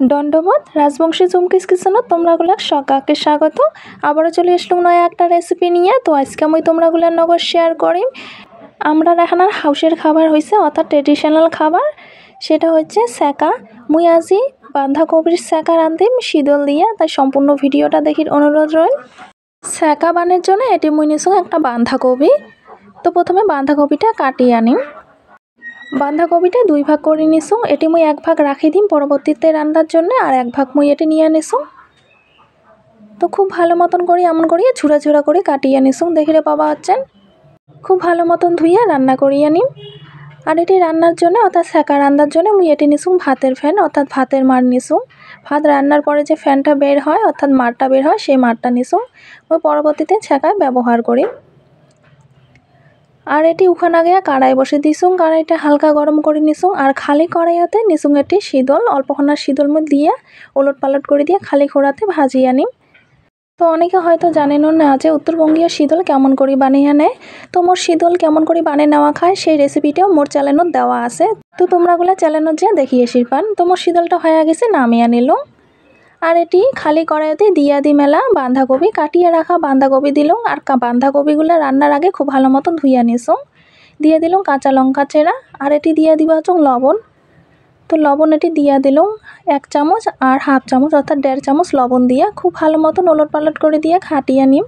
দণ্ডবোধ রাজবংশী চুমকিস কিচেনত তোমরাগুলাক সকাকে স্বাগত। আবারও চলে আসলাম নয়া একটা রেসিপি নিয়ে। তো আজকে আমি তোমরাগুলার নগর শেয়ার করিম আমরা এখানের হাউসের খাবার হয়েছে অর্থাৎ ট্রেডিশনাল খাবার, সেটা হচ্ছে সেকা। মুই আজি বাঁধাকপির সেকা রাঁধিম শীতল দিয়ে, তাই সম্পূর্ণ ভিডিওটা দেখির অনুরোধ রইল। সেকা বানের জন্য এটি মুই নিছো একটা বাঁধাকপি। তো প্রথমে বাঁধাকপিটা কাটিয়ে আনিম। বাঁধাকপিটা দুই ভাগ করে নিছো, এটি মুই এক ভাগ রাখি দিম পরবর্তীতে রান্নার জন্য, আর এক ভাগ মুই এটি নিয়ে নিছো। তো খুব ভালো মতন করে এমন করিয়ে ঝুড়া ঝুড়া করে কাটিয়ে নিছো, দেখিলে পাবা হচ্ছেন। খুব ভালো মতন ধুইয়া রান্না করিয়ে নিম। আর এটি রান্নার জন্য অর্থাৎ সেকা রান্নার জন্য মুই এটি নিছো ভাতের ফ্যান অর্থাৎ ভাতের মার নিছো। ভাত রান্নার পরে যে ফ্যানটা বের হয় অর্থাৎ মারটা বের হয় সেই মারটা নিছো, মুই পরবর্তীতে ছেঁকায় ব্যবহার করি। আর এটি উখানা গিয়া কড়াই বসে দিছুং, কড়াইটা হালকা গরম করে নিছুং। আর খালি কড়াইয়াতে নিছুং এটি শীতল অল্পখানা শীতল মধ্যে দিয়ে ওলট পালট করে দিয়ে খালি খোড়াতে ভাজিয়ে নিম। তো অনেকে হয়তো জানেনও না যে উত্তরবঙ্গীয় শীতল কেমন করে বানিয়ে নেয়। তো মোর শীতল কেমন করে বানিয়ে নেওয়া খায় সেই রেসিপিটাও মোর চ্যানেলত দেওয়া আছে, তো তোমরাগুলা চ্যানেলত যে দেখিয়ে শিরপান। তো মোর শীতলটা হয়ে গেছে, নামিয়ে নিল। আর এটি খালি কড়াইতে দিয়া দি মেলা বাঁধাকপি কাটিয়ে রাখা বাঁধাকপি দিলাম। আর বাঁধাকপিগুলো রান্নার আগে খুব ভালো মতন ধুইয়া নিছো, দিয়ে দিলাম কাঁচা লঙ্কা চেরা। আর এটি দিয়ে দিবা হচ্ছে লবণ। তো লবণ এটি দিয়া দিলাম 1 চামচ আর হাফ চামচ অর্থাৎ 1.5 চামচ লবণ দিয়া খুব ভালো মতন ওলট পালট করে দিয়ে খাটিয়ে নিম।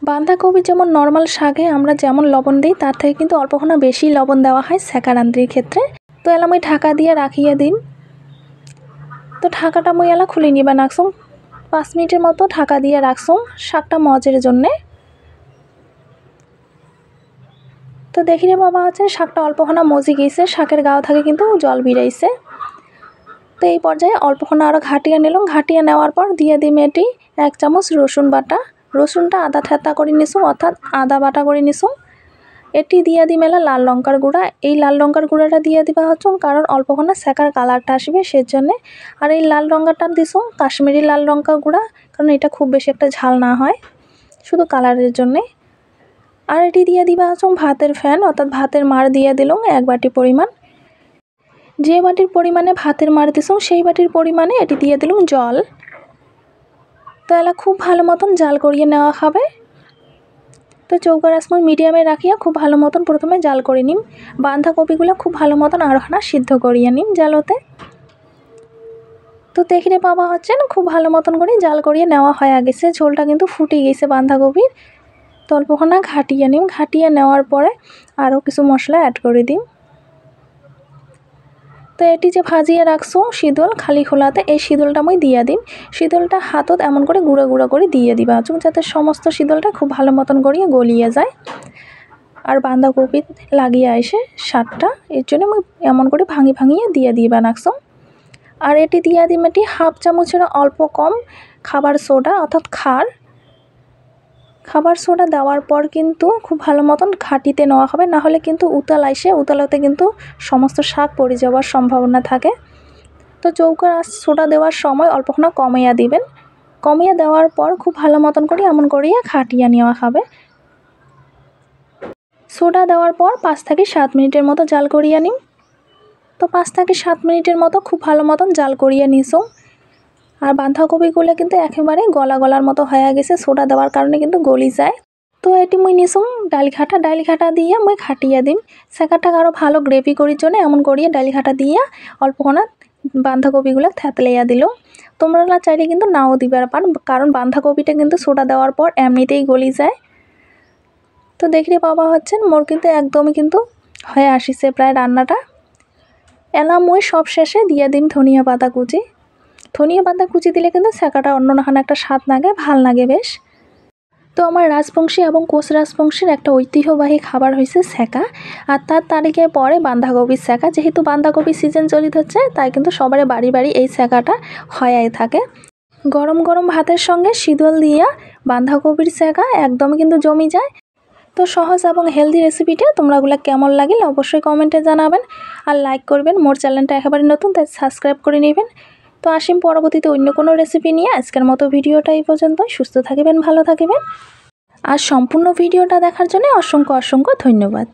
বাঁধাকপি যেমন নর্মাল শাকে আমরা যেমন লবণ দিই তার থেকে কিন্তু অল্পখানা বেশি লবণ দেওয়া হয় সেকা রান্ধির ক্ষেত্রে। তো এলাম ওই ঢাকা দিয়ে রাখিয়ে দিন। তো ঢাকাটা মুই এলা খুলে নিবা রাখছুম 5 মিনিটের মতো ঢাকা দিয়ে রাখছুম শাকটা মজের জন্যে। তো দেখিলে বাবা হচ্ছে শাকটা অল্পখানা মজি গেছে, শাকের গাও থেকে কিন্তু জল বেরাইছে। তো এই পর্যায়ে অল্পখানা আরও ঘাটিয়ে নিলাম। ঘাটিয়ে নেওয়ার পর দিয়ে দিম এটি 1 চামচ রসুন বাটা। রসুনটা আদা থেতা করে নিছুম অর্থাৎ আদা বাটা করে নিছুম। এটি দিয়ে দিম এলা লাল লঙ্কার গুঁড়া। এই লাল লঙ্কার গুঁড়াটা দিয়ে দিবা হচ্ছে কারণ অল্পখানা সেকার কালারটা আসবে সেজন্য। আর এই লাল লঙ্কাটা দিছুম কাশ্মীরি লাল লঙ্কা গুঁড়া, কারণ এটা খুব বেশি একটা ঝাল না হয়, শুধু কালারের জন্যে। আর এটি দিয়ে দিবা হচ্ছে ভাতের ফ্যান অর্থাৎ ভাতের মার দিয়ে দিলাম 1 বাটি পরিমাণ। যে বাটির পরিমাণে ভাতের মার দিছুম সেই বাটির পরিমাণে এটি দিয়ে দিলাম জল। তো এলা খুব ভালো মতন জাল করিয়ে নেওয়া হবে। তো চৌকার আঁচ মিডিয়ামে রাখিয়া খুব ভালো মতন প্রথমে জাল করে নিম। বাঁধাকপিগুলো খুব ভালো মতন আরোখানা সিদ্ধ করিয়ে নিম জালতে। তো দেখিলে পাবা হচ্ছে খুব ভালো মতন করে জাল করিয়ে নেওয়া হয়ে গেছে, ঝোলটা কিন্তু ফুটে গেছে বাঁধাকপির। তো অল্পখানা ঘাটিয়ে নিম। ঘাটিয়ে নেওয়ার পরে আরও কিছু মশলা অ্যাড করে দিম। তো এটি যে ভাজিয়ে রাখছো শীতল খালি খোলাতে, এই শীতলটা মই দিয়ে দিম। শীতলটা হাতত এমন করে গুঁড়ো গুঁড়ো করে দিয়ে দিবা যাতে সমস্ত শীতলটা খুব ভালো মতন করিয়ে গলিয়ে যায় আর বাঁধাকপি লাগিয়ে আসে স্বাদটা, এর জন্য মই এমন করে ভাঙিয়ে দিয়ে দিবা নাকছো। আর এটি দিয়ে দিম এটি হাফ চামচের অল্প কম খাবার সোডা অর্থাৎ খাবার সোডা দেওয়ার পর কিন্তু খুব ভালো মতন ঘাটিতে নেওয়া হবে, না হলে কিন্তু উতাল আইসে, উতালাতে কিন্তু সমস্ত শাক পড়ে যাওয়ার সম্ভাবনা থাকে। তো চৌকার সোডা দেওয়ার সময় অল্পখানা কমিয়ে দিবেন। কমিয়ে দেওয়ার পর খুব ভালো মতন করে এমন করিয়ে খাটিয়ে নেওয়া হবে। সোডা দেওয়ার পর 5 থেকে 7 মিনিটের মতো জাল করিয়ে নিম। তো 5 থেকে 7 মিনিটের মতো খুব ভালো মতন জাল করিয়ে নিছো। আর বাঁধাকপিগুলো কিন্তু একেবারে গলার মতো হয়ে গেছে, সোডা দেওয়ার কারণে কিন্তু গলি যায়। তো এটি মুই নিছুম ডালি ঘাটা দিয়ে মুই খাটিয়ে দিম। সেকাটা আরও ভালো গ্রেভি করার জন্য এমন করিয়ে ডালি ঘাটা দিয়ে অল্পখানা বাঁধাকপিগুলো থেতলাইয়া দিল। তোমরা চাইলে কিন্তু নাও দিবার পার, কারণ বাঁধাকপিটা কিন্তু সোডা দেওয়ার পর এমনিতেই গলি যায়। তো দেখলে পাবা হচ্ছেন মোর কিন্তু একদমই কিন্তু হয়ে আসিছে প্রায় রান্নাটা। এলা মই সব শেষে দিয়ে দিম ধনিয়া পাতা কুচি। ধনিয়া পাতা কুচি দিলে কিন্তু সেকাটা অন্যখানে একটা স্বাদ লাগে, ভাল লাগে বেশ। তো আমার রাজবংশী এবং কোচ রাজবংশীর একটা ঐতিহ্যবাহী খাবার হয়েছে সেকা। আর তার তারিখে পরে বাঁধাকপির সেকা, যেহেতু বাঁধাকপির সিজন চলিত হচ্ছে তাই কিন্তু সবার বাড়ি এই সেকাটা হয়ে থাকে। গরম গরম ভাতের সঙ্গে শীতল দিয়া বাঁধাকপির সেকা একদমই কিন্তু জমি যায়। তো সহজ এবং হেলদি রেসিপিটা তোমরাগুলো কেমন লাগিল অবশ্যই কমেন্টে জানাবেন। আর লাইক করবেন। মোর চ্যানেলটা একেবারে নতুন, তাই সাবস্ক্রাইব করে নেবেন। তো আসিম পরবর্তীতে অন্য কোনো রেসিপি নিয়ে। আজকের মতো ভিডিওটা এই পর্যন্ত। সুস্থ থাকবেন, ভালো থাকবেন। আর সম্পূর্ণ ভিডিওটা দেখার জন্য অসংখ্য ধন্যবাদ।